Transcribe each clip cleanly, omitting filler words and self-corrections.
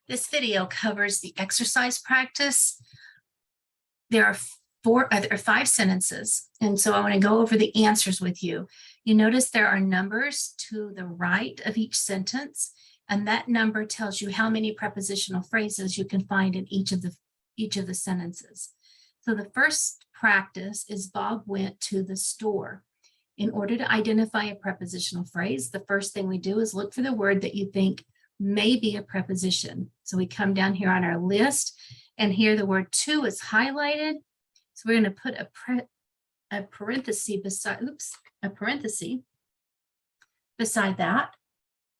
This video covers the exercise practice. There are five sentences, and so I want to go over the answers with you. You notice there are numbers to the right of each sentence, and that number tells you how many prepositional phrases you can find in each of the sentences. So the first practice is Bob went to the store. In order to identify a prepositional phrase, the first thing we do is look for the word that you think may be a preposition. So we come down here on our list, and here the word to is highlighted. So we're going to put a parenthesis beside that.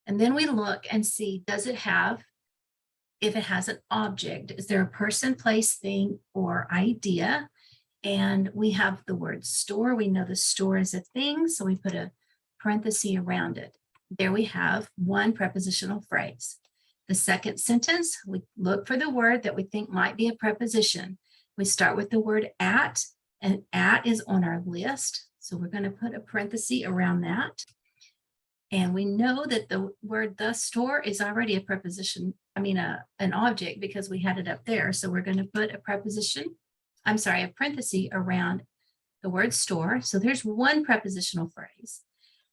And then we look and see, if it has an object, is there a person, place, thing, or idea? And we have the word store. We know the store is a thing, so we put a parenthesis around it. There we have one prepositional phrase. The second sentence, we look for the word that we think might be a preposition. We start with the word at, and at is on our list. So we're going to put a parenthesis around that. And we know that the word the store is already a preposition, an object, because we had it up there. So we're going to put a parenthesis around the word store. So there's one prepositional phrase.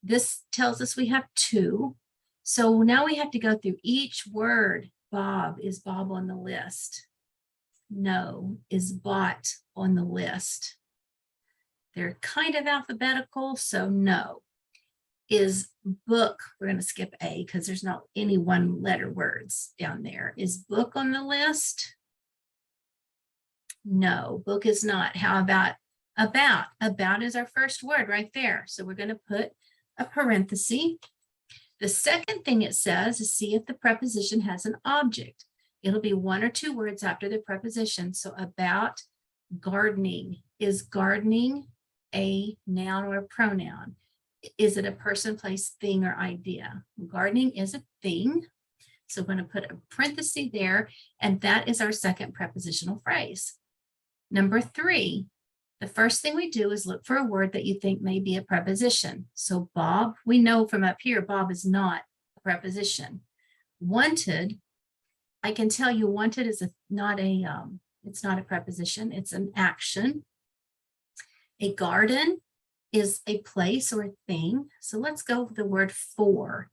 This tells us we have two. So now we have to go through each word. Bob, is Bob on the list? No. Is bought on the list? They're kind of alphabetical, so no. Is book, we're going to skip A because there's not any one letter words down there. Is book on the list? No, book is not. How about about? About is our first word right there. So we're going to put a parenthesis. The second thing it says is see if the preposition has an object. It'll be one or two words after the preposition. So about gardening. Is gardening a noun or a pronoun? Is it a person, place, thing, or idea? Gardening is a thing. So I'm going to put a parenthesis there, and that is our second prepositional phrase. Number 3, the first thing we do is look for a word that you think may be a preposition. So Bob, we know from up here, Bob is not a preposition. Wanted, I can tell you wanted is it's not a preposition, it's an action. A garden is a place or a thing. So let's go with the word for.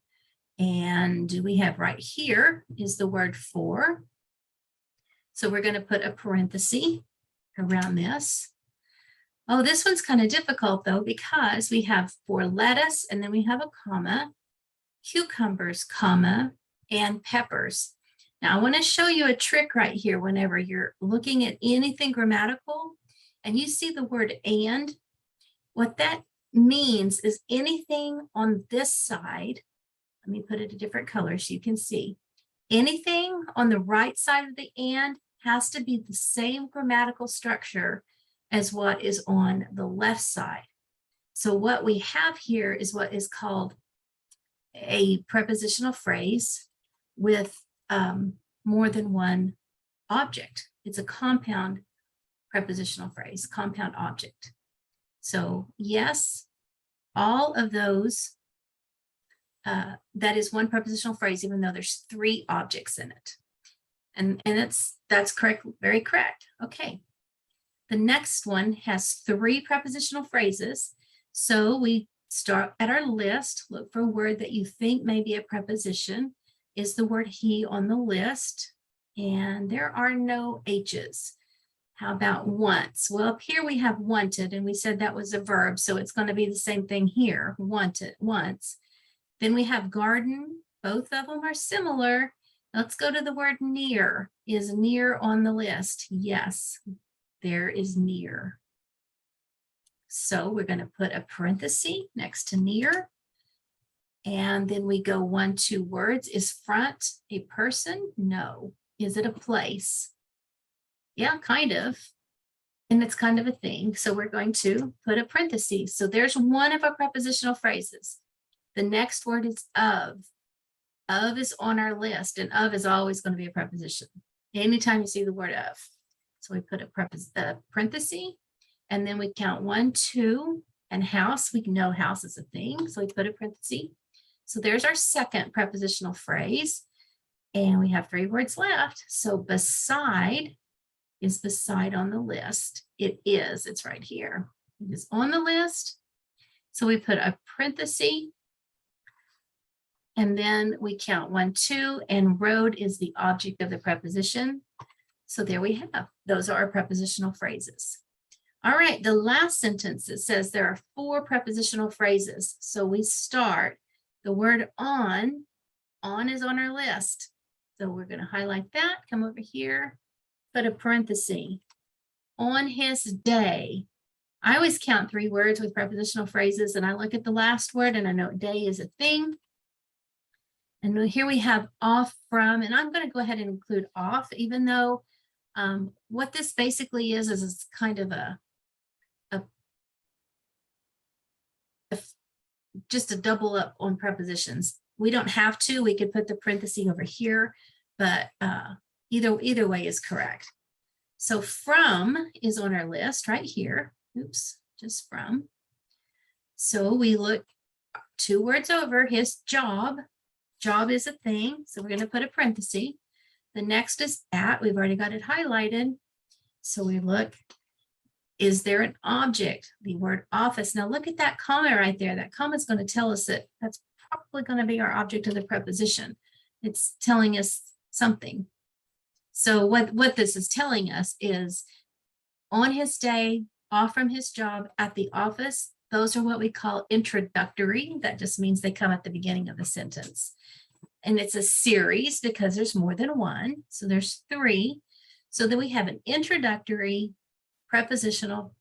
And we have right here is the word for. So we're going to put a parenthesis around this. Oh, this one's kind of difficult though, because we have for lettuce and then we have a comma, cucumbers, comma, and peppers. Now I want to show you a trick right here whenever you're looking at anything grammatical and you see the word and. What that means is anything on this side, let me put it a different color so you can see. Anything on the right side of the and has to be the same grammatical structure as what is on the left side. So what we have here is what is called a prepositional phrase with more than one object. It's a compound prepositional phrase, compound object. So yes, all of those, that is one prepositional phrase, even though there's 3 objects in it. And that's correct, very correct. Okay. The next one has 3 prepositional phrases. So we start at our list, look for a word that you think may be a preposition. Is the word he on the list? And there are no H's. How about once? Well, up here we have wanted, and we said that was a verb, so it's going to be the same thing here, wanted, once. Then we have garden. Both of them are similar. Let's go to the word near. Is near on the list? Yes, there is near. So we're going to put a parenthesis next to near. And then we go 1, 2 words. Is front a person? No. Is it a place? Yeah, kind of. And it's kind of a thing. So we're going to put a parenthesis. So there's one of our prepositional phrases. The next word is of. Of is on our list, and of is always going to be a preposition. Anytime you see the word of. So we put a parenthesis, and then we count 1, 2, and house. We know house is a thing, so we put a parenthesis. So there's our second prepositional phrase. And we have 3 words left. So beside is beside on the list. It is, it's right here. It is on the list. So we put a parenthesis, and then we count 1, 2, and road is the object of the preposition. So there we have, those are our prepositional phrases. All right, the last sentence, it says there are 4 prepositional phrases. So we start the word on is on our list. So we're going to highlight that, come over here, put a parenthesis. On his day. I always count 3 words with prepositional phrases, and I look at the last word and I know day is a thing. And here we have off from, and I'm going to go ahead and include off, even though what this basically is it's kind of just a double up on prepositions. We don't have to, we could put the parenthesis over here, but either way is correct. So from is on our list right here. Oops, just from. So we look 2 words over, his job. Job is a thing, so we're going to put a parenthesis. The next is at, we've already got it highlighted. So we look, is there an object? The word office. Now look at that comma right there. That comma is going to tell us that that's probably going to be our object of the preposition. It's telling us something. So what this is telling us is on his day, off from his job, at the office, those are what we call introductory. That just means they come at the beginning of the sentence. And it's a series because there's more than one. So there's 3. So then we have an introductory prepositional,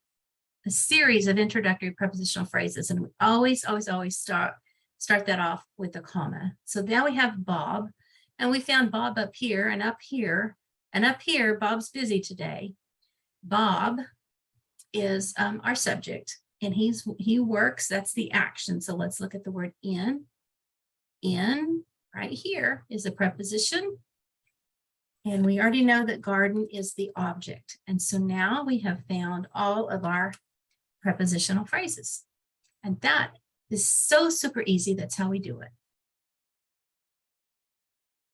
a series of introductory prepositional phrases. And we always start that off with a comma. So now we have Bob, and we found Bob up here and up here. And up here, Bob's busy today. Bob is our subject, and he works, that's the action. So let's look at the word in. In right here is a preposition. And we already know that garden is the object. And so now we have found all of our prepositional phrases. And that is so super easy. That's how we do it.